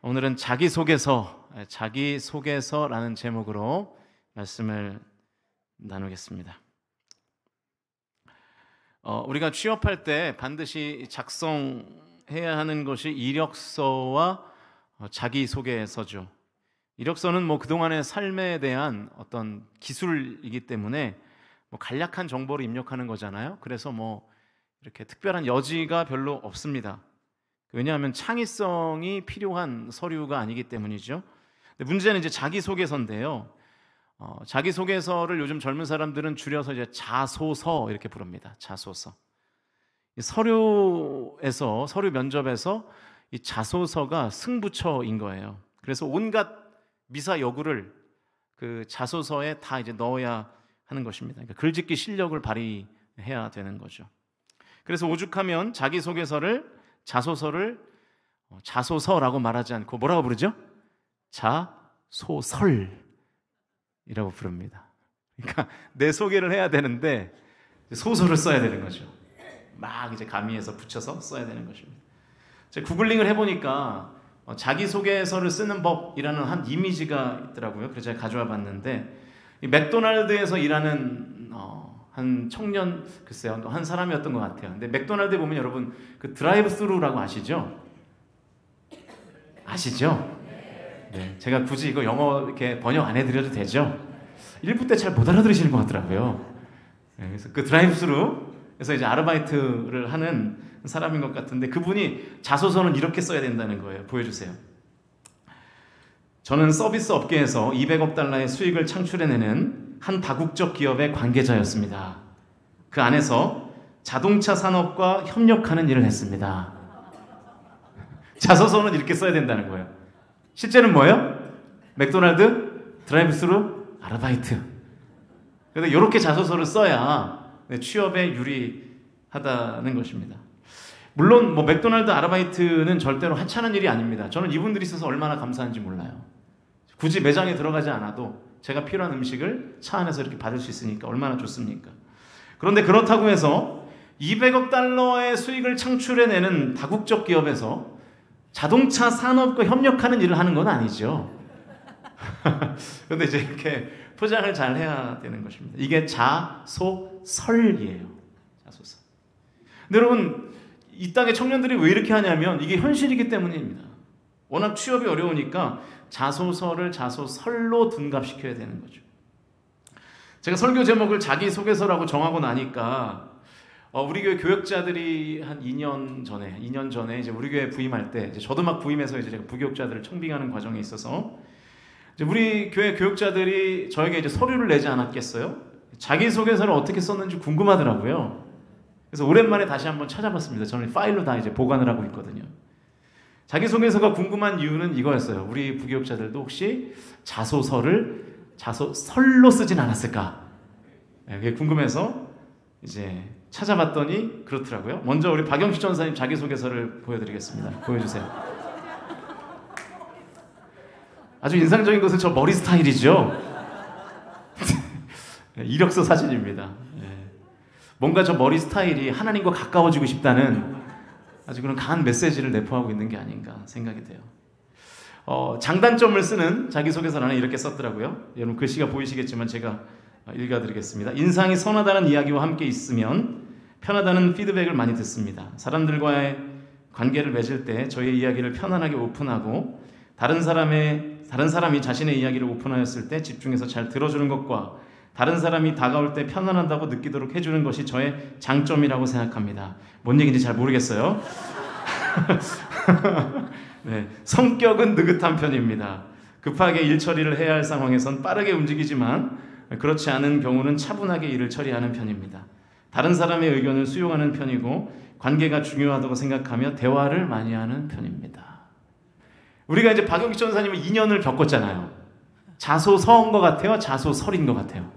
오늘은 자기소개서라는 제목으로 말씀을 나누겠습니다. 우리가 취업할 때 반드시 작성해야 하는 것이 이력서와 자기소개서죠. 이력서는 그동안의 삶에 대한 어떤 기술이기 때문에 간략한 정보를 입력하는 거잖아요. 그래서 이렇게 특별한 여지가 별로 없습니다. 왜냐하면 창의성이 필요한 서류가 아니기 때문이죠. 근데 문제는 이제 자기소개서인데요. 자기소개서를 요즘 젊은 사람들은 줄여서 이제 자소서 이렇게 부릅니다. 자소서. 서류 면접에서 이 자소서가 승부처인 거예요. 그래서 온갖 미사 여구를 그 자소서에 다 이제 넣어야 하는 것입니다. 그러니까 글짓기 실력을 발휘해야 되는 거죠. 그래서 오죽하면 자소서를 자소서라고 말하지 않고 뭐라고 부르죠? 자소설이라고 부릅니다. 그러니까 내 소개를 해야 되는데 소설을 써야 되는 거죠. 막 이제 가미해서 붙여서 써야 되는 것입니다. 제가 구글링을 해보니까 자기소개서를 쓰는 법이라는 한 이미지가 있더라고요. 그래서 제가 가져와 봤는데 이 맥도날드에서 일하는 한 청년, 글쎄요, 한 사람이었던 것 같아요. 근데 맥도날드에 보면 여러분 그 드라이브 스루라고 아시죠? 아시죠? 네, 제가 굳이 이거 영어 이렇게 번역 안 해드려도 되죠? 1부 때 잘 못 알아들으시는 것 같더라고요. 네, 그래서 그 드라이브 스루에서 이제 아르바이트를 하는 사람인 것 같은데 그분이 자소서는 이렇게 써야 된다는 거예요. 보여주세요. 저는 서비스 업계에서 200억 달러의 수익을 창출해내는 한 다국적 기업의 관계자였습니다. 그 안에서 자동차 산업과 협력하는 일을 했습니다. 자소서는 이렇게 써야 된다는 거예요. 실제는 뭐예요? 맥도날드 드라이브 스루 아르바이트. 그런데 이렇게 자소서를 써야 취업에 유리하다는 것입니다. 물론 맥도날드 아르바이트는 절대로 하찮은 일이 아닙니다. 저는 이분들이 있어서 얼마나 감사한지 몰라요. 굳이 매장에 들어가지 않아도 제가 필요한 음식을 차 안에서 이렇게 받을 수 있으니까 얼마나 좋습니까? 그런데 그렇다고 해서 200억 달러의 수익을 창출해내는 다국적 기업에서 자동차 산업과 협력하는 일을 하는 건 아니죠. 그런데 이제 이렇게 포장을 잘 해야 되는 것입니다. 이게 자소설이에요. 자소설. 근데 여러분, 이 땅의 청년들이 왜 이렇게 하냐면 이게 현실이기 때문입니다. 워낙 취업이 어려우니까 자소서를 자소설로 둔갑시켜야 되는 거죠. 제가 설교 제목을 자기소개서라고 정하고 나니까 우리 교회 교역자들이 한 2년 전에 이제 우리 교회 부임할 때 이제 저도 막 부임해서 이제 제가 부교육자들을 청빙하는 과정에 있어서 이제 우리 교회 교역자들이 저에게 이제 서류를 내지 않았겠어요? 자기소개서를 어떻게 썼는지 궁금하더라고요. 그래서 오랜만에 다시 한번 찾아봤습니다. 저는 파일로 다 이제 보관을 하고 있거든요. 자기소개서가 궁금한 이유는 이거였어요. 우리 부교육자들도 혹시 자소설로 쓰진 않았을까? 그게 궁금해서 이제 찾아봤더니 그렇더라고요. 먼저 우리 박영식 전사님 자기소개서를 보여드리겠습니다. 보여주세요. 아주 인상적인 것은 저 머리 스타일이죠. 이력서 사진입니다. 뭔가 저 머리 스타일이 하나님과 가까워지고 싶다는 아주 그런 강한 메시지를 내포하고 있는 게 아닌가 생각이 돼요. 장단점을 쓰는 자기소개서는 이렇게 썼더라고요. 여러분 글씨가 보이시겠지만 제가 읽어드리겠습니다. 인상이 선하다는 이야기와 함께 있으면 편하다는 피드백을 많이 듣습니다. 사람들과의 관계를 맺을 때 저의 이야기를 편안하게 오픈하고 다른 사람이 자신의 이야기를 오픈하였을 때 집중해서 잘 들어주는 것과 다른 사람이 다가올 때 편안하다고 느끼도록 해주는 것이 저의 장점이라고 생각합니다. 뭔 얘기인지 잘 모르겠어요. 네, 성격은 느긋한 편입니다. 급하게 일 처리를 해야 할 상황에선 빠르게 움직이지만 그렇지 않은 경우는 차분하게 일을 처리하는 편입니다. 다른 사람의 의견을 수용하는 편이고 관계가 중요하다고 생각하며 대화를 많이 하는 편입니다. 우리가 이제 박영식 전사님은 2년을 겪었잖아요. 자소서인 것 같아요? 자소설인 것 같아요?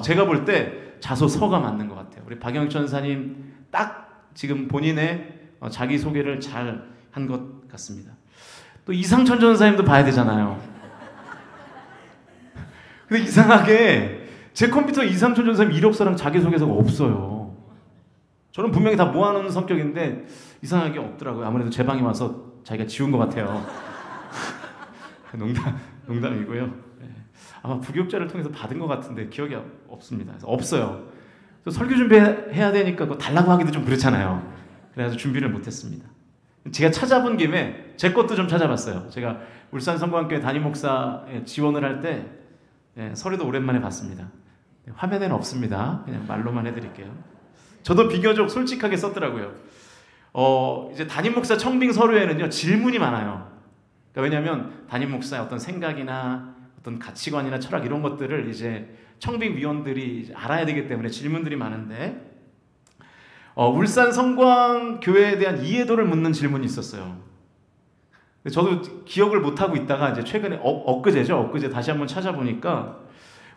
제가 볼 때 자소서가 맞는 것 같아요. 우리 박영식 전사님 딱 지금 본인의 자기소개를 잘 한 것 같습니다. 또 이상천 전사님도 봐야 되잖아요. 근데 이상하게 제 컴퓨터에 이상천 전사님 이력서랑 자기소개서가 없어요. 저는 분명히 다 모아놓는 성격인데 이상하게 없더라고요. 아무래도 제 방에 와서 자기가 지운 것 같아요. 농담이고요. 네. 아마 부교육자를 통해서 받은 것 같은데 기억이 없습니다. 그래서 없어요. 설교 준비해야 되니까 그거 달라고 하기도 좀 그렇잖아요. 그래서 준비를 못했습니다. 제가 찾아본 김에 제 것도 좀 찾아봤어요. 제가 울산 성광교회 담임 목사에 지원을 할 때 서류도 오랜만에 봤습니다. 화면에는 없습니다. 그냥 말로만 해드릴게요. 저도 비교적 솔직하게 썼더라고요. 이제 담임 목사 청빙 서류에는요 질문이 많아요. 그러니까 왜냐하면 담임 목사의 어떤 생각이나 어떤 가치관이나 철학 이런 것들을 이제 청빙 위원들이 이제 알아야 되기 때문에 질문들이 많은데 울산 성광교회에 대한 이해도를 묻는 질문이 있었어요. 저도 기억을 못하고 있다가 이제 최근에 엊그제 다시 한번 찾아보니까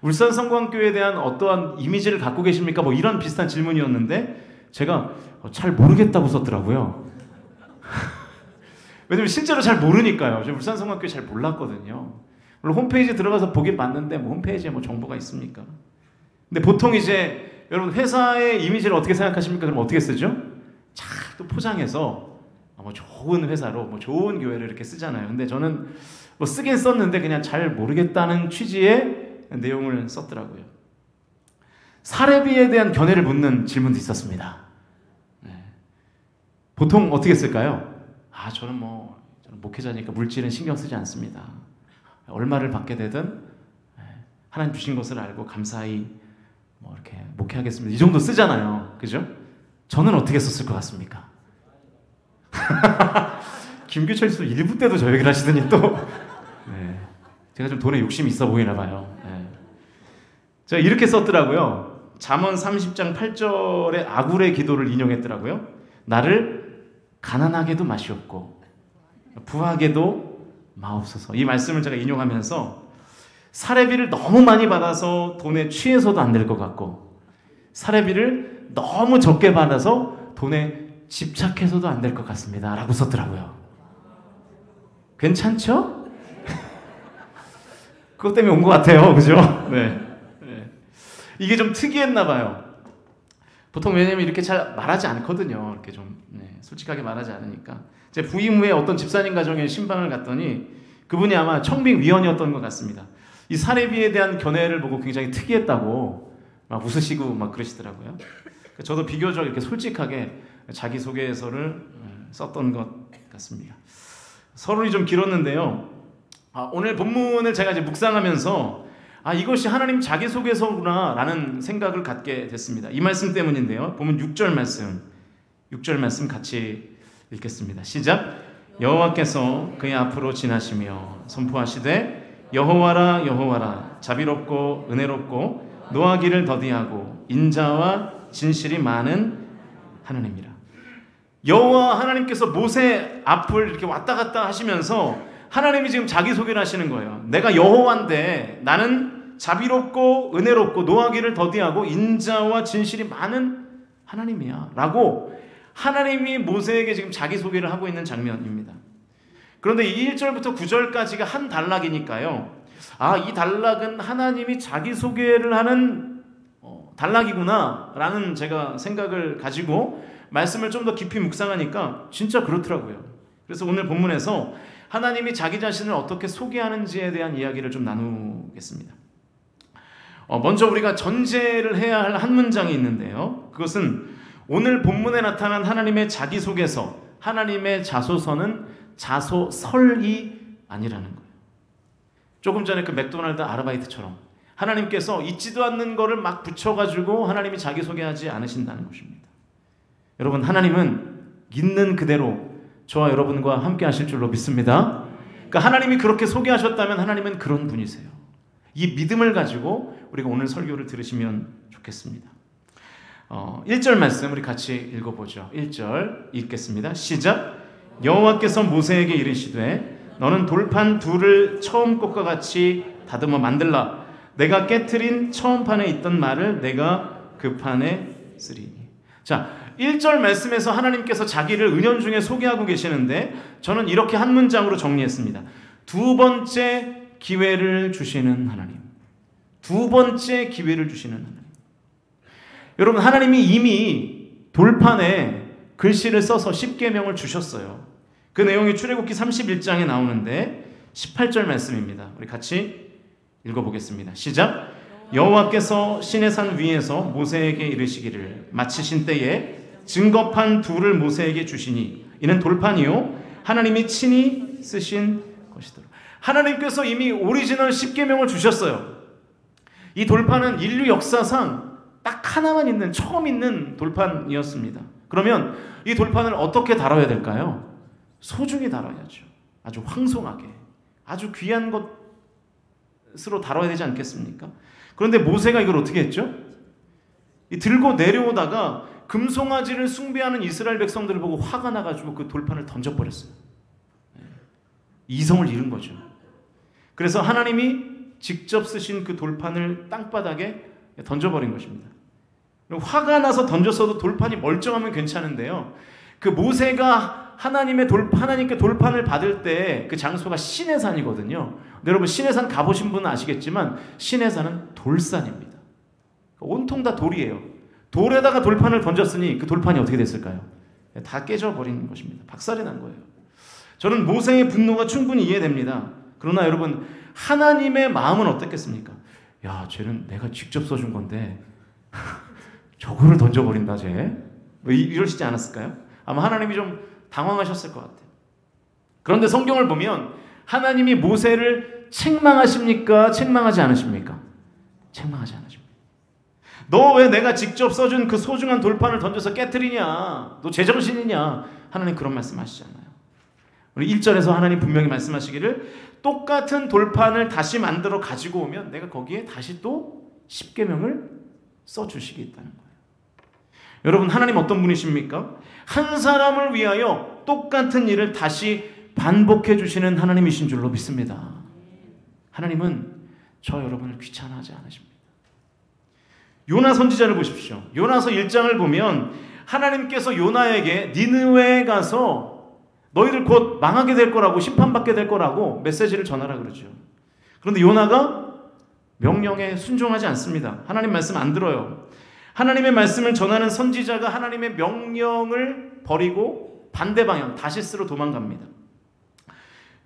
울산 성광교회에 대한 어떠한 이미지를 갖고 계십니까? 뭐 이런 비슷한 질문이었는데 제가 잘 모르겠다고 썼더라고요. 왜냐면 실제로 잘 모르니까요. 저 울산 성광교회 잘 몰랐거든요. 물론 홈페이지에 들어가서 보긴 봤는데 뭐 홈페이지에 뭐 정보가 있습니까? 근데 보통 이제 여러분 회사의 이미지를 어떻게 생각하십니까? 그럼 어떻게 쓰죠? 잘 또 포장해서 뭐 좋은 회사로 뭐 좋은 교회를 이렇게 쓰잖아요. 근데 저는 뭐 쓰긴 썼는데 그냥 잘 모르겠다는 취지의 내용을 썼더라고요. 사례비에 대한 견해를 묻는 질문도 있었습니다. 네. 보통 어떻게 쓸까요? 저는 목회자니까 물질은 신경 쓰지 않습니다. 얼마를 받게 되든 하나님 주신 것을 알고 감사히 이렇게 목회하겠습니다. 이 정도 쓰잖아요. 그죠? 저는 어떻게 썼을 것 같습니까? 김규철 씨 1부 때도 저 얘기를 하시더니 또 네. 제가 좀 돈에 욕심이 있어 보이나 봐요. 네. 제가 이렇게 썼더라고요. 잠언 30장 8절의 아굴의 기도를 인용했더라고요. 나를 가난하게도 마시옵고 부하게도 마옵소서. 이 말씀을 제가 인용하면서 사례비를 너무 많이 받아서 돈에 취해서도 안 될 것 같고 사례비를 너무 적게 받아서 돈에 집착해서도 안 될 것 같습니다 라고 썼더라고요. 괜찮죠? 그것 때문에 온 것 같아요. 그죠? 네. 이게 좀 특이했나 봐요. 보통 왜냐면 이렇게 잘 말하지 않거든요. 이렇게 좀 솔직하게 말하지 않으니까. 제 부임 후에 어떤 집사님 가정에 신방을 갔더니 그분이 아마 청빙위원이었던 것 같습니다. 이 사례비에 대한 견해를 보고 굉장히 특이했다고 막 웃으시고 막 그러시더라고요. 저도 비교적 이렇게 솔직하게 자기소개서를 썼던 것 같습니다. 서론이 좀 길었는데요. 오늘 본문을 제가 이제 묵상하면서 이것이 하나님 자기소개서구나 라는 생각을 갖게 됐습니다. 이 말씀 때문인데요. 보면 6절 말씀 같이 읽겠습니다. 시작. 여호와께서 그의 앞으로 지나시며 선포하시되 여호와라 여호와라 자비롭고 은혜롭고 노하기를 더디하고 인자와 진실이 많은 하느님이라. 여호와 하나님께서 모세 앞을 이렇게 왔다 갔다 하시면서 하나님이 지금 자기소개를 하시는 거예요. 내가 여호와인데 나는 자비롭고 은혜롭고 노하기를 더디하고 인자와 진실이 많은 하나님이야 라고 하나님이 모세에게 지금 자기소개를 하고 있는 장면입니다. 그런데 이 1절부터 9절까지가 한 단락이니까요. 이 단락은 하나님이 자기소개를 하는 단락이구나 라는 제가 생각을 가지고 말씀을 좀 더 깊이 묵상하니까 진짜 그렇더라고요. 그래서 오늘 본문에서 하나님이 자기 자신을 어떻게 소개하는지에 대한 이야기를 좀 나누겠습니다. 먼저 우리가 전제를 해야 할 한 문장이 있는데요. 그것은 오늘 본문에 나타난 하나님의 자기소개서, 하나님의 자소서는 자소설이 아니라는 거예요. 조금 전에 그 맥도날드 아르바이트처럼 하나님께서 있지도 않는 거를 막 붙여가지고 하나님이 자기소개하지 않으신다는 것입니다. 여러분, 하나님은 있는 그대로 저와 여러분과 함께 하실 줄로 믿습니다. 그러니까 하나님이 그렇게 소개하셨다면 하나님은 그런 분이세요. 이 믿음을 가지고 우리가 오늘 설교를 들으시면 좋겠습니다. 1절 말씀 우리 같이 읽어보죠. 1절 읽겠습니다. 시작. 여호와께서 모세에게 이르시되 너는 돌판 둘을 처음 것과 같이 다듬어 만들라. 내가 깨트린 처음 판에 있던 말을 내가 그 판에 쓰리니. 자, 1절 말씀에서 하나님께서 자기를 은연중에 소개하고 계시는데 저는 이렇게 한 문장으로 정리했습니다. 두 번째 기회를 주시는 하나님. 두 번째 기회를 주시는 하나님. 여러분, 하나님이 이미 돌판에 글씨를 써서 십계명을 주셨어요. 그 내용이 출애굽기 31장에 나오는데 18절 말씀입니다. 우리 같이 읽어보겠습니다. 시작. 여호와께서 시내산 위에서 모세에게 이르시기를 마치신 때에 증거판 둘을 모세에게 주시니 이는 돌판이요 하나님이 친히 쓰신 것이더라. 하나님께서 이미 오리지널 10계명을 주셨어요. 이 돌판은 인류 역사상 딱 하나만 있는, 처음 있는 돌판이었습니다. 그러면 이 돌판을 어떻게 다뤄야 될까요? 소중히 다뤄야죠. 아주 황송하게, 아주 귀한 것으로 다뤄야 되지 않겠습니까? 그런데 모세가 이걸 어떻게 했죠? 들고 내려오다가 금송아지를 숭배하는 이스라엘 백성들을 보고 화가 나가지고 그 돌판을 던져버렸어요. 이성을 잃은 거죠. 그래서 하나님이 직접 쓰신 그 돌판을 땅바닥에 던져버린 것입니다. 화가 나서 던졌어도 돌판이 멀쩡하면 괜찮은데요. 그 모세가 하나님께 돌판을 받을 때 그 장소가 시내산이거든요. 여러분 시내산 가보신 분은 아시겠지만 시내산은 돌산입니다. 온통 다 돌이에요. 돌에다가 돌판을 던졌으니 그 돌판이 어떻게 됐을까요? 다 깨져버린 것입니다. 박살이 난 거예요. 저는 모세의 분노가 충분히 이해됩니다. 그러나 여러분 하나님의 마음은 어떻겠습니까? 야, 쟤는 내가 직접 써준 건데 저거를 던져버린다 쟤. 이러시지 않았을까요? 아마 하나님이 좀 당황하셨을 것 같아요. 그런데 성경을 보면 하나님이 모세를 책망하십니까? 책망하지 않으십니까? 책망하지 않으십니다. 너 왜 내가 직접 써준 그 소중한 돌판을 던져서 깨트리냐? 너 제정신이냐? 하나님 그런 말씀 하시잖아요. 우리 1절에서 하나님 분명히 말씀하시기를 똑같은 돌판을 다시 만들어 가지고 오면 내가 거기에 다시 또 10계명을 써주시겠다는 거예요. 여러분 하나님 어떤 분이십니까? 한 사람을 위하여 똑같은 일을 다시 반복해 주시는 하나님이신 줄로 믿습니다. 하나님은 저 여러분을 귀찮아하지 않으십니다. 요나 선지자를 보십시오. 요나서 1장을 보면 하나님께서 요나에게 니느웨에 가서 너희들 곧 망하게 될 거라고, 심판받게 될 거라고 메시지를 전하라 그러죠. 그런데 요나가 명령에 순종하지 않습니다. 하나님 말씀 안 들어요. 하나님의 말씀을 전하는 선지자가 하나님의 명령을 버리고 반대 방향 다시스로 도망갑니다.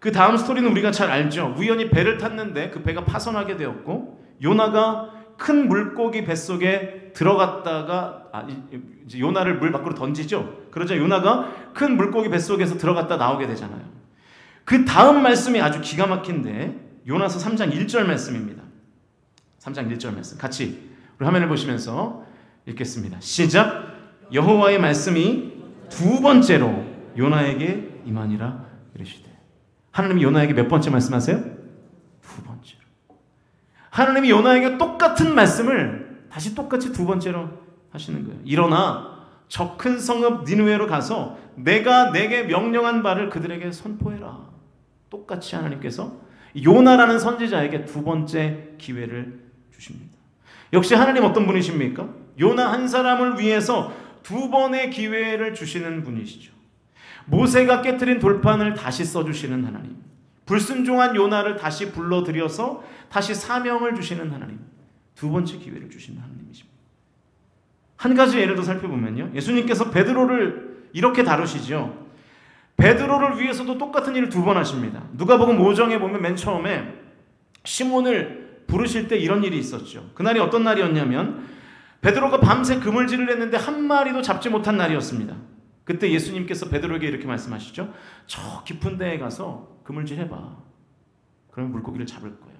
그 다음 스토리는 우리가 잘 알죠. 우연히 배를 탔는데 그 배가 파손하게 되었고 요나가 큰 물고기 뱃속에 들어갔다가 이제 요나를 물 밖으로 던지죠. 그러자 요나가 큰 물고기 뱃속에서 들어갔다 나오게 되잖아요. 그 다음 말씀이 아주 기가 막힌데 요나서 3장 1절 말씀입니다. 3장 1절 말씀 같이 우리 화면을 보시면서 읽겠습니다. 시작. 여호와의 말씀이 두 번째로 요나에게 임하니라 이르시되. 하나님이 요나에게 몇 번째 말씀하세요? 두 번째로. 하나님이 요나에게 똑같은 말씀을 다시 똑같이 두 번째로 하시는 거예요. 일어나 저 큰 성읍 니느웨로 가서 내가 내게 명령한 바를 그들에게 선포해라. 똑같이 하나님께서 요나라는 선지자에게 두 번째 기회를 주십니다. 역시 하나님 어떤 분이십니까? 요나 한 사람을 위해서 두 번의 기회를 주시는 분이시죠. 모세가 깨트린 돌판을 다시 써주시는 하나님, 불순종한 요나를 다시 불러들여서 다시 사명을 주시는 하나님, 두 번째 기회를 주시는 하나님이십니다. 한 가지 예를 더 살펴보면요, 예수님께서 베드로를 이렇게 다루시죠. 베드로를 위해서도 똑같은 일을 두 번 하십니다. 누가복음 5장에 보면 맨 처음에 시몬을 부르실 때 이런 일이 있었죠. 그날이 어떤 날이었냐면 베드로가 밤새 그물질을 했는데 한 마리도 잡지 못한 날이었습니다. 그때 예수님께서 베드로에게 이렇게 말씀하시죠. 저 깊은 데에 가서 그물질 해봐. 그러면 물고기를 잡을 거야.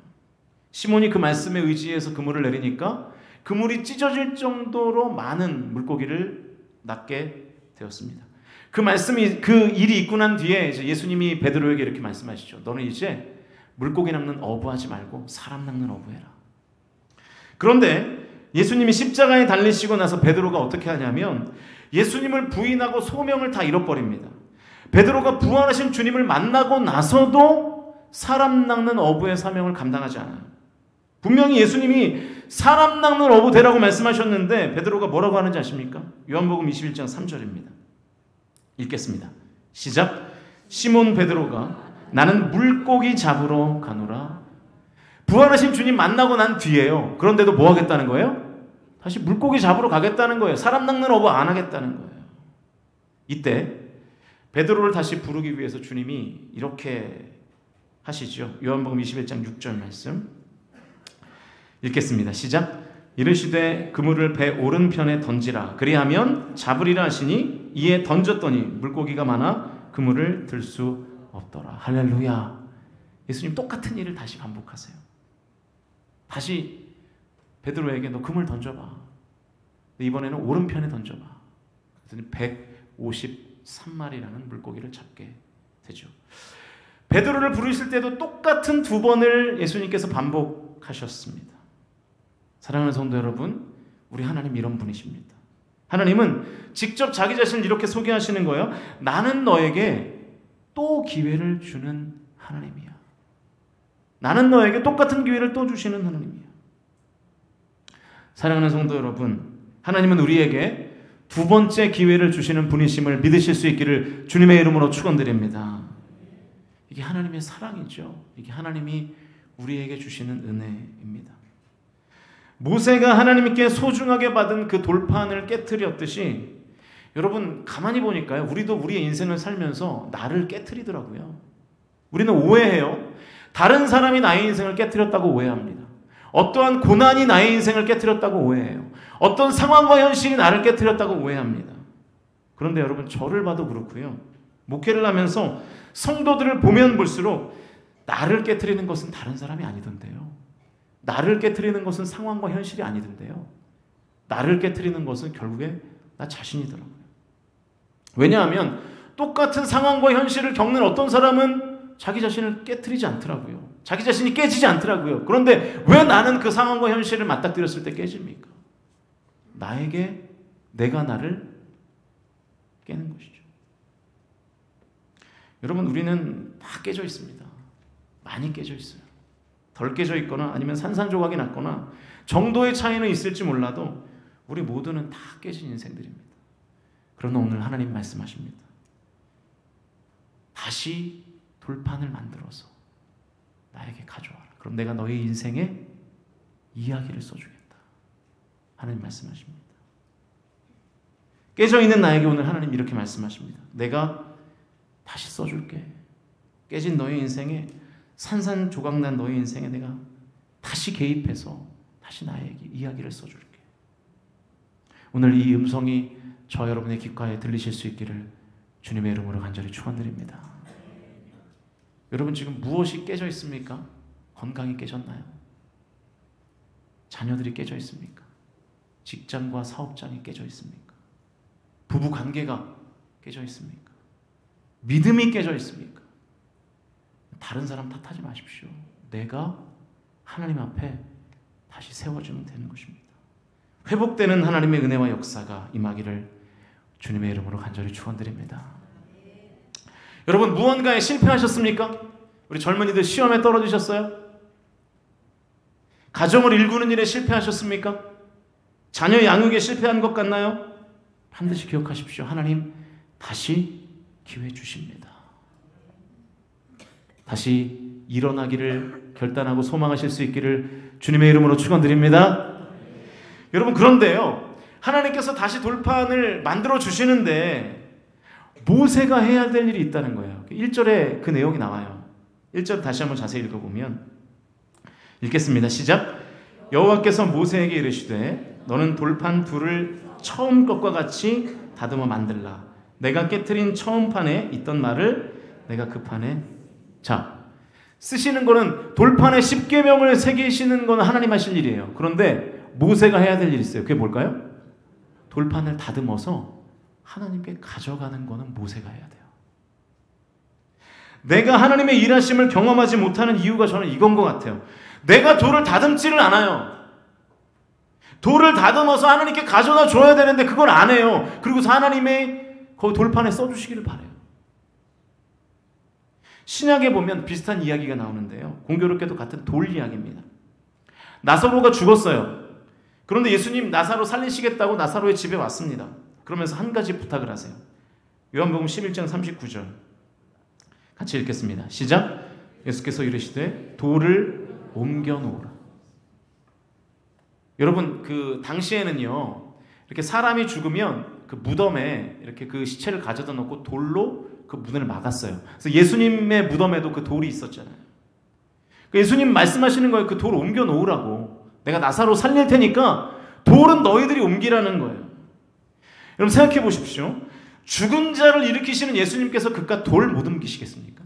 시몬이 그 말씀에 의지해서 그물을 내리니까 그물이 찢어질 정도로 많은 물고기를 낚게 되었습니다. 그 일이 있고 난 뒤에 이제 예수님이 베드로에게 이렇게 말씀하시죠. 너는 이제 물고기 낚는 어부하지 말고 사람 낚는 어부해라. 그런데 예수님이 십자가에 달리시고 나서 베드로가 어떻게 하냐면 예수님을 부인하고 소명을 다 잃어버립니다. 베드로가 부활하신 주님을 만나고 나서도 사람 낚는 어부의 사명을 감당하지 않아요. 분명히 예수님이 사람 낚는 어부 되라고 말씀하셨는데 베드로가 뭐라고 하는지 아십니까? 요한복음 21장 3절입니다. 읽겠습니다. 시작. 시몬 베드로가 나는 물고기 잡으러 가노라. 부활하신 주님 만나고 난 뒤에요. 그런데도 뭐 하겠다는 거예요? 다시 물고기 잡으러 가겠다는 거예요. 사람 낚는 어부 안 하겠다는 거예요. 이때 베드로를 다시 부르기 위해서 주님이 이렇게 하시죠. 요한복음 21장 6절 말씀 읽겠습니다. 시작. 이르시되 그물을 배 오른편에 던지라. 그리하면 잡으리라 하시니 이에 던졌더니 물고기가 많아 그물을 들 수 없더라. 할렐루야. 예수님 똑같은 일을 다시 반복하세요. 다시 베드로에게 너 그물 던져봐. 이번에는 오른편에 던져봐. 그랬더니 153마리라는 물고기를 잡게 되죠. 베드로를 부르실 때도 똑같은 두 번을 예수님께서 반복하셨습니다. 사랑하는 성도 여러분, 우리 하나님 이런 분이십니다. 하나님은 직접 자기 자신을 이렇게 소개하시는 거예요. 나는 너에게 또 기회를 주는 하나님이야. 나는 너에게 똑같은 기회를 또 주시는 하나님이야. 사랑하는 성도 여러분, 하나님은 우리에게 두 번째 기회를 주시는 분이심을 믿으실 수 있기를 주님의 이름으로 축원드립니다. 이게 하나님의 사랑이죠. 이게 하나님이 우리에게 주시는 은혜입니다. 모세가 하나님께 소중하게 받은 그 돌판을 깨트렸듯이 여러분 가만히 보니까요. 우리도 우리의 인생을 살면서 나를 깨트리더라고요. 우리는 오해해요. 다른 사람이 나의 인생을 깨트렸다고 오해합니다. 어떠한 고난이 나의 인생을 깨트렸다고 오해해요. 어떤 상황과 현실이 나를 깨트렸다고 오해합니다. 그런데 여러분 저를 봐도 그렇고요. 목회를 하면서 성도들을 보면 볼수록 나를 깨트리는 것은 다른 사람이 아니던데요. 나를 깨트리는 것은 상황과 현실이 아니던데요. 나를 깨트리는 것은 결국에 나 자신이더라고요. 왜냐하면 똑같은 상황과 현실을 겪는 어떤 사람은 자기 자신을 깨트리지 않더라고요. 자기 자신이 깨지지 않더라고요. 그런데 왜 나는 그 상황과 현실을 맞닥뜨렸을 때 깨집니까? 나에게 내가 나를 깨는 것이죠. 여러분 우리는 다 깨져 있습니다. 많이 깨져 있어요. 덜 깨져 있거나 아니면 산산조각이 났거나 정도의 차이는 있을지 몰라도 우리 모두는 다 깨진 인생들입니다. 그러나 오늘 하나님 말씀하십니다. 다시 돌판을 만들어서 나에게 가져와라. 그럼 내가 너의 인생에 이야기를 써주겠다. 하나님 말씀하십니다. 깨져있는 나에게 오늘 하나님 이렇게 말씀하십니다. 내가 다시 써줄게. 깨진 너의 인생에 산산조각난 너의 인생에 내가 다시 개입해서 다시 나에게 이야기를 써줄게. 오늘 이 음성이 저 여러분의 귓가에 들리실 수 있기를 주님의 이름으로 간절히 축원드립니다. 여러분 지금 무엇이 깨져 있습니까? 건강이 깨졌나요? 자녀들이 깨져 있습니까? 직장과 사업장이 깨져 있습니까? 부부 관계가 깨져 있습니까? 믿음이 깨져 있습니까? 다른 사람 탓하지 마십시오. 내가 하나님 앞에 다시 세워지면 되는 것입니다. 회복되는 하나님의 은혜와 역사가 임하기를 주님의 이름으로 간절히 축원드립니다. 여러분 무언가에 실패하셨습니까? 우리 젊은이들 시험에 떨어지셨어요? 가정을 일구는 일에 실패하셨습니까? 자녀 양육에 실패한 것 같나요? 반드시 기억하십시오. 하나님 다시 기회 주십니다. 다시 일어나기를 결단하고 소망하실 수 있기를 주님의 이름으로 축원드립니다. 여러분 그런데요. 하나님께서 다시 돌판을 만들어 주시는데 모세가 해야 될 일이 있다는 거예요. 1절에 그 내용이 나와요. 1절 다시 한번 자세히 읽어보면 읽겠습니다. 시작. 여호와께서 모세에게 이르시되 너는 돌판 둘을 처음 것과 같이 다듬어 만들라. 내가 깨트린 처음 판에 있던 말을 내가 그 판에 자 쓰시는 거는 돌판에 10계명을 새기시는 건 하나님 하실 일이에요. 그런데 모세가 해야 될 일이 있어요. 그게 뭘까요? 돌판을 다듬어서 하나님께 가져가는 거는 모세가 해야 돼요. 내가 하나님의 일하심을 경험하지 못하는 이유가 저는 이건 것 같아요. 내가 돌을 다듬지를 않아요. 돌을 다듬어서 하나님께 가져다 줘야 되는데 그걸 안 해요. 그리고서 하나님의 그 돌판에 써주시기를 바라요. 신약에 보면 비슷한 이야기가 나오는데요. 공교롭게도 같은 돌 이야기입니다. 나사로가 죽었어요. 그런데 예수님 나사로 살리시겠다고 나사로의 집에 왔습니다. 그러면서 한 가지 부탁을 하세요. 요한복음 11장 39절 같이 읽겠습니다. 시작. 예수께서 이르시되 돌을 옮겨 놓으라. 여러분 그 당시에는요 이렇게 사람이 죽으면 그 무덤에 이렇게 그 시체를 가져다 놓고 돌로 그 문을 막았어요. 그래서 예수님의 무덤에도 그 돌이 있었잖아요. 예수님 말씀하시는 거예요. 그 돌 옮겨 놓으라고. 내가 나사로 살릴 테니까 돌은 너희들이 옮기라는 거예요. 여러분 생각해 보십시오. 죽은 자를 일으키시는 예수님께서 그깟 돌 못 옮기시겠습니까?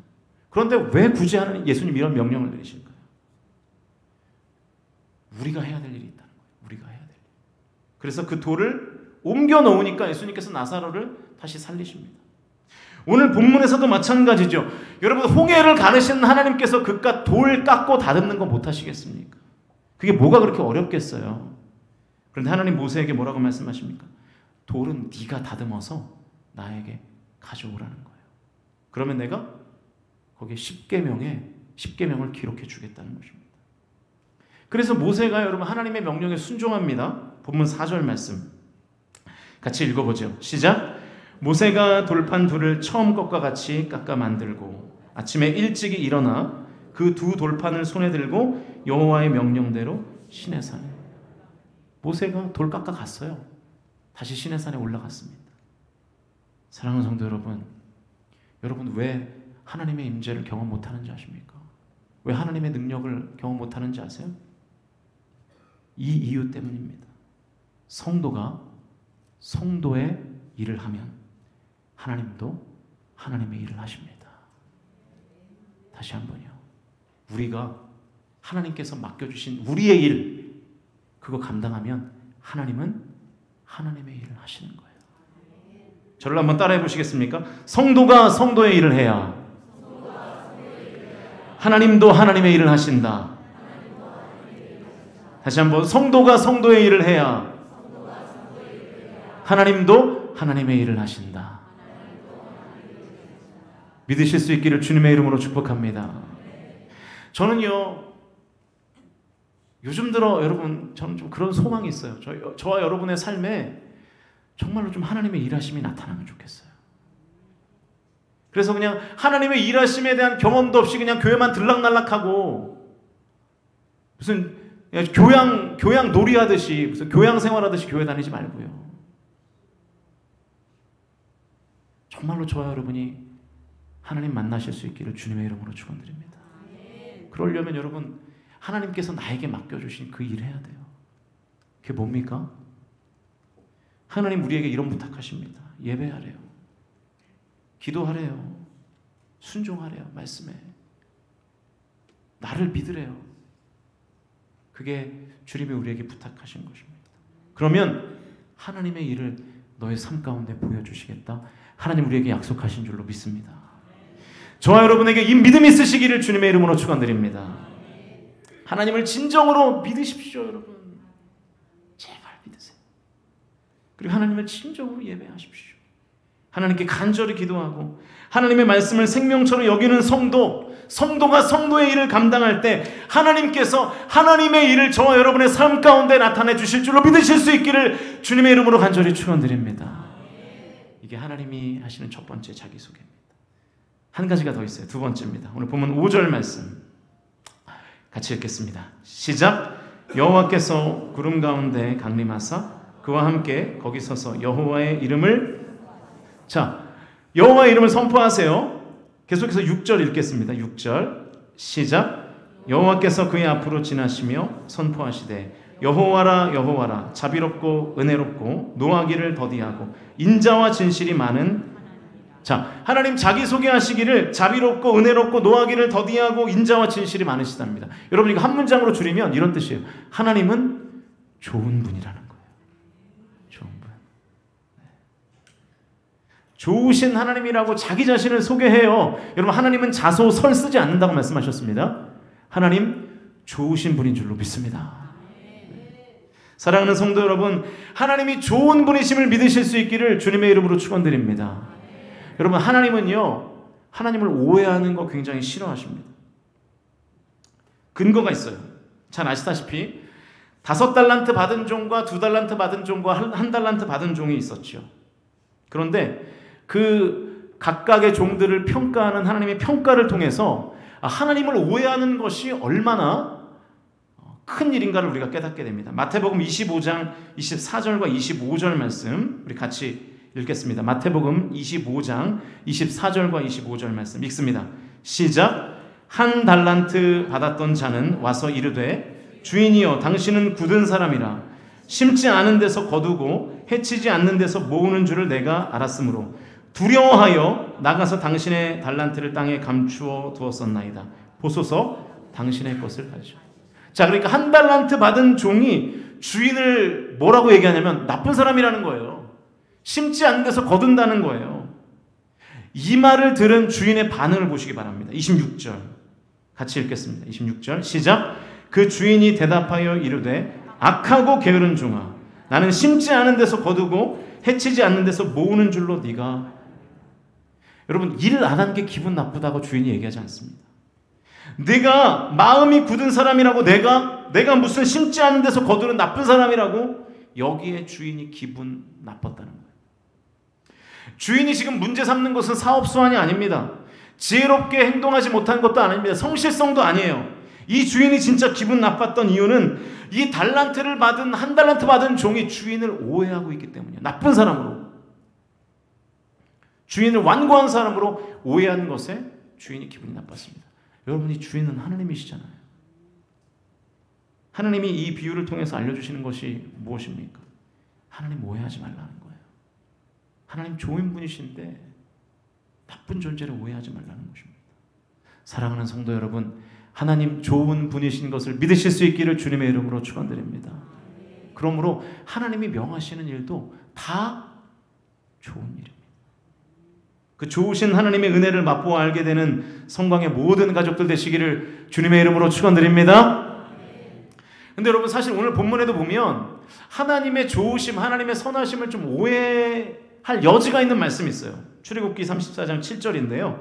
그런데 왜 굳이 하는 예수님 이런 명령을 내리신 거예요? 우리가 해야 될 일이 있다는 거예요. 우리가 해야 될 일. 그래서 그 돌을 옮겨 놓으니까 예수님께서 나사로를 다시 살리십니다. 오늘 본문에서도 마찬가지죠. 여러분 홍해를 가르시는 하나님께서 그깟 돌 깎고 다듬는 거 못하시겠습니까? 그게 뭐가 그렇게 어렵겠어요? 그런데 하나님 모세에게 뭐라고 말씀하십니까? 돌은 네가 다듬어서 나에게 가져오라는 거예요. 그러면 내가 거기에 10계명을 기록해 주겠다는 것입니다. 그래서 모세가 여러분 하나님의 명령에 순종합니다. 본문 4절 말씀 같이 읽어보죠. 시작. 모세가 돌판 둘을 처음 것과 같이 깎아 만들고 아침에 일찍이 일어나 그 두 돌판을 손에 들고 여호와의 명령대로 시내산에 모세가 돌 깎아 갔어요. 다시 시내산에 올라갔습니다. 사랑하는 성도 여러분, 여러분 왜 하나님의 임재를 경험 못하는지 아십니까? 왜 하나님의 능력을 경험 못하는지 아세요? 이 이유 때문입니다. 성도가 성도의 일을 하면 하나님도 하나님의 일을 하십니다. 다시 한번요. 우리가 하나님께서 맡겨주신 우리의 일 그거 감당하면 하나님은 하나님의 일을 하시는 거예요. 저를 한번 따라해 보시겠습니까? 성도가 성도의 일을 해야 하나님도 하나님의 일을 하신다. 다시 한번 성도가 성도의 일을 해야 하나님도 하나님의 일을 하신다. 믿으실 수 있기를 주님의 이름으로 축복합니다. 저는요 요즘 들어 여러분 저는 좀 그런 소망이 있어요. 저와 여러분의 삶에 정말로 좀 하나님의 일하심이 나타나면 좋겠어요. 그래서 그냥 하나님의 일하심에 대한 경험도 없이 그냥 교회만 들락날락하고 무슨 교양 놀이하듯이 무슨 교양 생활하듯이 교회 다니지 말고요. 정말로 저와 여러분이 하나님 만나실 수 있기를 주님의 이름으로 축원드립니다. 그러려면 여러분 하나님께서 나에게 맡겨주신 그 일을 해야 돼요. 그게 뭡니까? 하나님 우리에게 이런 부탁하십니다. 예배하래요. 기도하래요. 순종하래요. 말씀에. 나를 믿으래요. 그게 주님이 우리에게 부탁하신 것입니다. 그러면 하나님의 일을 너의 삶 가운데 보여주시겠다. 하나님 우리에게 약속하신 줄로 믿습니다. 저와 여러분에게 이 믿음이 있으시기를 주님의 이름으로 축원드립니다. 하나님을 진정으로 믿으십시오, 여러분. 제발 믿으세요. 그리고 하나님을 진정으로 예배하십시오. 하나님께 간절히 기도하고 하나님의 말씀을 생명처럼 여기는 성도가 성도의 일을 감당할 때 하나님께서 하나님의 일을 저와 여러분의 삶 가운데 나타내 주실 줄로 믿으실 수 있기를 주님의 이름으로 간절히 축원드립니다. 이게 하나님이 하시는 첫 번째 자기소개입니다. 한 가지가 더 있어요. 두 번째입니다. 오늘 보면 5절 말씀 같이 읽겠습니다. 시작. 여호와께서 구름 가운데 강림하사 그와 함께 거기 서서 여호와의 이름을 여호와의 이름을 선포하세요. 계속해서 6절 읽겠습니다. 6절 시작. 여호와께서 그의 앞으로 지나시며 선포하시되 여호와라 여호와라 자비롭고 은혜롭고 노하기를 더디하고 인자와 진실이 많은 하나님 자기소개하시기를 자비롭고 은혜롭고 노하기를 더디하고 인자와 진실이 많으시답니다. 여러분 이거 한 문장으로 줄이면 이런 뜻이에요. 하나님은 좋은 분이라는 거예요. 좋은 분. 좋으신 하나님이라고 자기 자신을 소개해요. 여러분 하나님은 자소설 쓰지 않는다고 말씀하셨습니다. 하나님 좋으신 분인 줄로 믿습니다. 사랑하는 성도 여러분, 하나님이 좋은 분이심을 믿으실 수 있기를 주님의 이름으로 축원드립니다. 여러분 하나님은요 하나님을 오해하는 거 굉장히 싫어하십니다. 근거가 있어요. 잘 아시다시피 5달란트 받은 종과 2달란트 받은 종과 1달란트 받은 종이 있었죠. 그런데 그 각각의 종들을 평가하는 하나님의 평가를 통해서 하나님을 오해하는 것이 얼마나 큰 일인가를 우리가 깨닫게 됩니다. 마태복음 25장 24절과 25절 말씀 우리 같이 읽겠습니다. 마태복음 25장 24절과 25절 말씀 읽습니다. 시작. 한 달란트 받았던 자는 와서 이르되 주인이여 당신은 굳은 사람이라 심지 않은 데서 거두고 해치지 않는 데서 모으는 줄을 내가 알았으므로 두려워하여 나가서 당신의 달란트를 땅에 감추어 두었었나이다. 보소서 당신의 것을 가지고. 자, 그러니까 한 달란트 받은 종이 주인을 뭐라고 얘기하냐면 나쁜 사람이라는 거예요. 심지 않은 데서 거둔다는 거예요. 이 말을 들은 주인의 반응을 보시기 바랍니다. 26절 같이 읽겠습니다. 26절 시작. 그 주인이 대답하여 이르되 악하고 게으른 종아 나는 심지 않은 데서 거두고 해치지 않는 데서 모으는 줄로 네가. 여러분, 일 안 한 게 기분 나쁘다고 주인이 얘기하지 않습니다. 내가 마음이 굳은 사람이라고 내가 무슨 심지 않은 데서 거두는 나쁜 사람이라고 여기에 주인이 기분 나빴다는 거예요. 주인이 지금 문제 삼는 것은 사업 수완이 아닙니다. 지혜롭게 행동하지 못한 것도 아닙니다. 성실성도 아니에요. 이 주인이 진짜 기분 나빴던 이유는 이 달란트를 받은 한 달란트 받은 종이 주인을 오해하고 있기 때문이에요. 나쁜 사람으로, 주인을 완고한 사람으로 오해한 것에 주인이 기분이 나빴습니다. 여러분이 주인은 하나님이시잖아요. 하나님이 이 비유를 통해서 알려주시는 것이 무엇입니까? 하나님 오해하지 말라는 거예요. 하나님 좋은 분이신데 나쁜 존재를 오해하지 말라는 것입니다. 사랑하는 성도 여러분, 하나님 좋은 분이신 것을 믿으실 수 있기를 주님의 이름으로 축원드립니다. 그러므로 하나님이 명하시는 일도 다 좋은 일입니다. 그 좋으신 하나님의 은혜를 맛보아 알게 되는 성광의 모든 가족들 되시기를 주님의 이름으로 축원드립니다. 근데 여러분, 사실 오늘 본문에도 보면 하나님의 좋으심, 하나님의 선하심을 좀 오해할 여지가 있는 말씀이 있어요. 출애굽기 34장 7절인데요.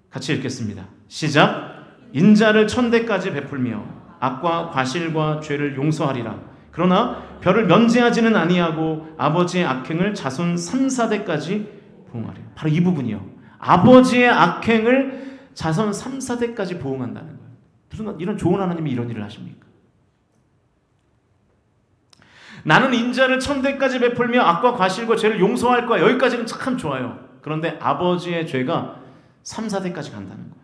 같이 읽겠습니다. 시작. 인자를 천대까지 베풀며 악과 과실과 죄를 용서하리라. 그러나 별을 면제하지는 아니하고 아버지의 악행을 자손 3, 4대까지 보응하리라. 바로 이 부분이요. 아버지의 악행을 자손 3, 4대까지 보응한다는 거예요. 무슨 이런 좋은 하나님이 이런 일을 하십니까? 나는 인자를 천대까지 베풀며 악과 과실과 죄를 용서할 거야. 여기까지는 참 좋아요. 그런데 아버지의 죄가 3, 4대까지 간다는 거예요.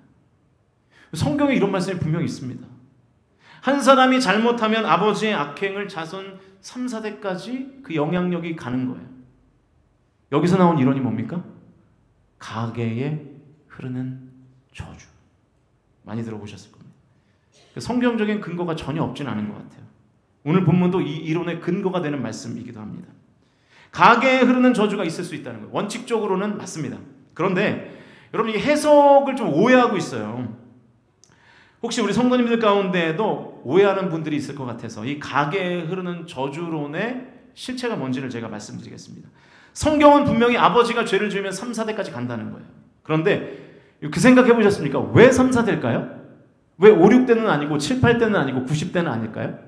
성경에 이런 말씀이 분명히 있습니다. 한 사람이 잘못하면 아버지의 악행을 자손 3, 4대까지 그 영향력이 가는 거예요. 여기서 나온 이론이 뭡니까? 가계에 흐르는 저주. 많이 들어보셨을 겁니다. 성경적인 근거가 전혀 없진 않은 것 같아요. 오늘 본문도 이 이론의 근거가 되는 말씀이기도 합니다. 가계에 흐르는 저주가 있을 수 있다는 거예요. 원칙적으로는 맞습니다. 그런데 여러분, 이 해석을 좀 오해하고 있어요. 혹시 우리 성도님들 가운데에도 오해하는 분들이 있을 것 같아서 이 가계에 흐르는 저주론의 실체가 뭔지를 제가 말씀드리겠습니다. 성경은 분명히 아버지가 죄를 지으면 3, 4대까지 간다는 거예요. 그런데 그 생각해 보셨습니까? 왜 3, 4대일까요? 왜 5, 6대는 아니고 7, 8대는 아니고 90대는 아닐까요?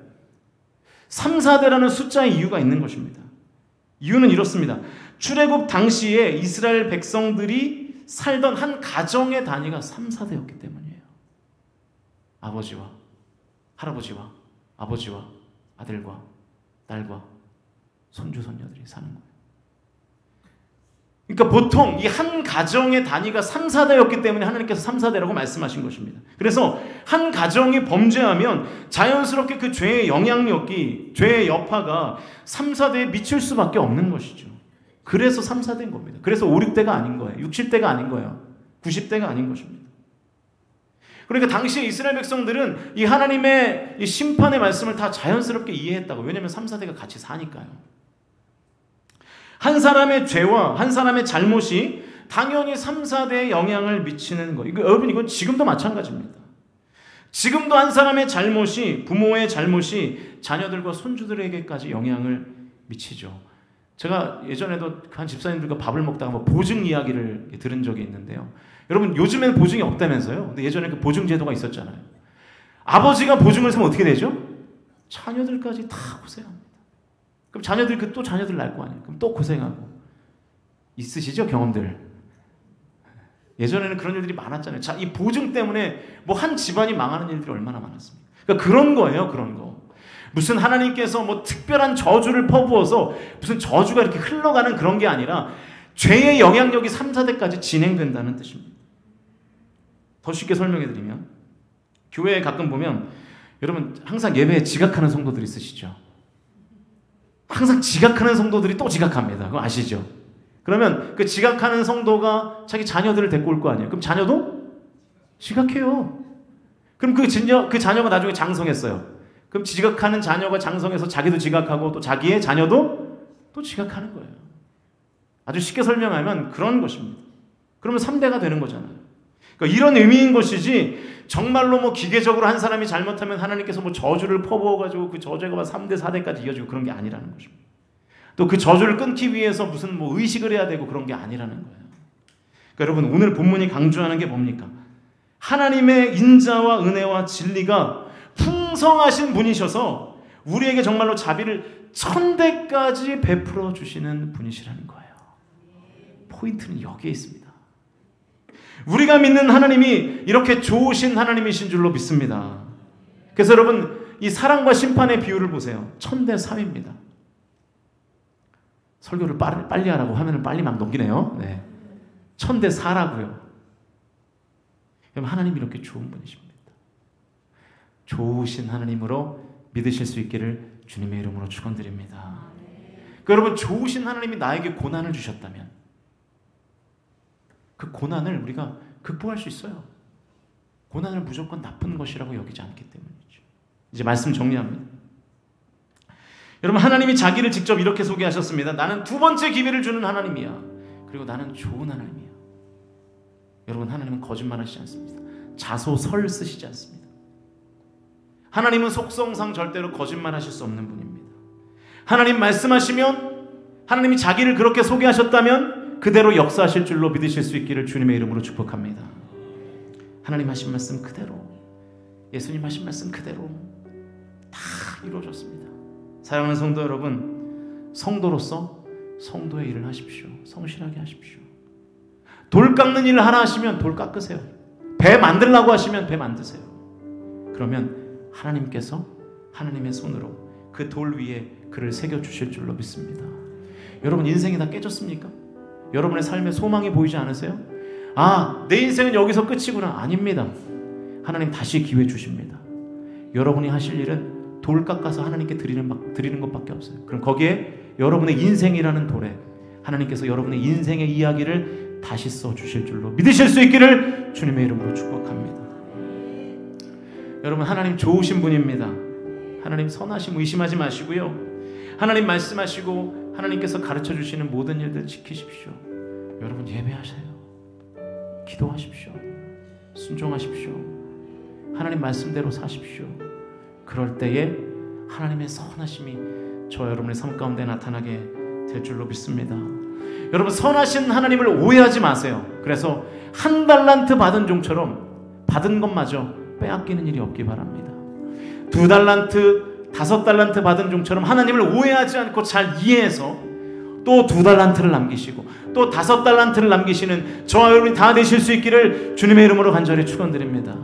3, 4대라는 숫자의 이유가 있는 것입니다. 이유는 이렇습니다. 출애굽 당시에 이스라엘 백성들이 살던 한 가정의 단위가 3, 4대였기 때문이에요. 아버지와 할아버지와 아버지와 아들과 딸과 손주 손녀들이 사는 거예요. 그러니까 보통 이 한 가정의 단위가 3, 4대였기 때문에 하나님께서 3, 4대라고 말씀하신 것입니다. 그래서 한 가정이 범죄하면 자연스럽게 그 죄의 영향력이, 죄의 여파가 3, 4대에 미칠 수밖에 없는 것이죠. 그래서 3, 4대인 겁니다. 그래서 5, 6대가 아닌 거예요. 6, 7대가 아닌 거예요. 90대가 아닌 것입니다. 그러니까 당시에 이스라엘 백성들은 이 하나님의 이 심판의 말씀을 다 자연스럽게 이해했다고. 왜냐하면 3, 4대가 같이 사니까요. 한 사람의 죄와 한 사람의 잘못이 당연히 3, 4대에 영향을 미치는 거. 여러분, 이건 지금도 마찬가지입니다. 지금도 한 사람의 잘못이, 부모의 잘못이 자녀들과 손주들에게까지 영향을 미치죠. 제가 예전에도 한 집사님들과 밥을 먹다가 뭐 보증 이야기를 들은 적이 있는데요. 여러분, 요즘에는 보증이 없다면서요. 근데 예전에 그 보증 제도가 있었잖아요. 아버지가 보증을 쓰면 어떻게 되죠? 자녀들까지 다 고생합니다. 그럼 자녀들 또 자녀들 낳을 거 아니에요. 그럼 또 고생하고. 있으시죠, 경험들? 예전에는 그런 일들이 많았잖아요. 자, 이 보증 때문에 뭐 한 집안이 망하는 일들이 얼마나 많았습니까? 그러니까 그런 거예요, 그런 거. 무슨 하나님께서 뭐 특별한 저주를 퍼부어서 무슨 저주가 이렇게 흘러가는 그런 게 아니라 죄의 영향력이 3, 4대까지 진행된다는 뜻입니다. 더 쉽게 설명해 드리면 교회에 가끔 보면 여러분 항상 예배에 지각하는 성도들 있으시죠? 항상 지각하는 성도들이 또 지각합니다. 그거 아시죠? 그러면 그 지각하는 성도가 자기 자녀들을 데리고 올 거 아니에요. 그럼 자녀도 지각해요. 그럼 그 자녀가 나중에 장성했어요. 그럼 지각하는 자녀가 장성해서 자기도 지각하고 또 자기의 자녀도 또 지각하는 거예요. 아주 쉽게 설명하면 그런 것입니다. 그러면 3대가 되는 거잖아요. 그러니까 이런 의미인 것이지 정말로 뭐 기계적으로 한 사람이 잘못하면 하나님께서 뭐 저주를 퍼부어가지고 그 저주가 3대, 4대까지 이어지고 그런 게 아니라는 것입니다. 또 그 저주를 끊기 위해서 무슨 뭐 의식을 해야 되고 그런 게 아니라는 거예요. 그러니까 여러분 오늘 본문이 강조하는 게 뭡니까? 하나님의 인자와 은혜와 진리가 풍성하신 분이셔서 우리에게 정말로 자비를 1000대까지 베풀어 주시는 분이시라는 거예요. 포인트는 여기에 있습니다. 우리가 믿는 하나님이 이렇게 좋으신 하나님이신 줄로 믿습니다. 그래서 여러분 이 사랑과 심판의 비율을 보세요. 1000대3입니다. 설교를 빨리 하라고 화면을 빨리 막 넘기네요. 네. 1000대4라고요. 그럼 하나님이 이렇게 좋은 분이십니다. 좋으신 하나님으로 믿으실 수 있기를 주님의 이름으로 축원드립니다. 그러니까 여러분 좋으신 하나님이 나에게 고난을 주셨다면 그 고난을 우리가 극복할 수 있어요. 고난을 무조건 나쁜 것이라고 여기지 않기 때문이죠. 이제 말씀 정리합니다. 여러분 하나님이 자기를 직접 이렇게 소개하셨습니다. 나는 두 번째 기회를 주는 하나님이야. 그리고 나는 좋은 하나님이야. 여러분 하나님은 거짓말하시지 않습니다. 자소설 쓰시지 않습니다. 하나님은 속성상 절대로 거짓말하실 수 없는 분입니다. 하나님 말씀하시면 하나님이 자기를 그렇게 소개하셨다면 그대로 역사하실 줄로 믿으실 수 있기를 주님의 이름으로 축복합니다. 하나님 하신 말씀 그대로, 예수님 하신 말씀 그대로 다 이루어졌습니다. 사랑하는 성도 여러분, 성도로서 성도의 일을 하십시오. 성실하게 하십시오. 돌 깎는 일을 하나 하시면 돌 깎으세요. 배 만들려고 하시면 배 만드세요. 그러면 하나님께서 하나님의 손으로 그 돌 위에 그를 새겨주실 줄로 믿습니다. 여러분 인생이 다 깨졌습니까? 여러분의 삶에 소망이 보이지 않으세요? 아, 내 인생은 여기서 끝이구나. 아닙니다. 하나님 다시 기회 주십니다. 여러분이 하실 일은 돌 깎아서 하나님께 드리는 것밖에 없어요. 그럼 거기에 여러분의 인생이라는 돌에 하나님께서 여러분의 인생의 이야기를 다시 써주실 줄로 믿으실 수 있기를 주님의 이름으로 축복합니다. 여러분 하나님 좋으신 분입니다. 하나님 선하심 의심하지 마시고요. 하나님 말씀하시고 하나님께서 가르쳐주시는 모든 일들 지키십시오. 여러분 예배하세요. 기도하십시오. 순종하십시오. 하나님 말씀대로 사십시오. 그럴 때에 하나님의 선하심이 저 여러분의 삶 가운데 나타나게 될 줄로 믿습니다. 여러분 선하신 하나님을 오해하지 마세요. 그래서 1달란트 받은 종처럼 받은 것마저 빼앗기는 일이 없기 바랍니다. 2달란트, 5달란트 받은 종처럼 하나님을 오해하지 않고 잘 이해해서 또 2달란트를 남기시고 또 5달란트를 남기시는 저와 여러분이 다 되실 수 있기를 주님의 이름으로 간절히 축원드립니다.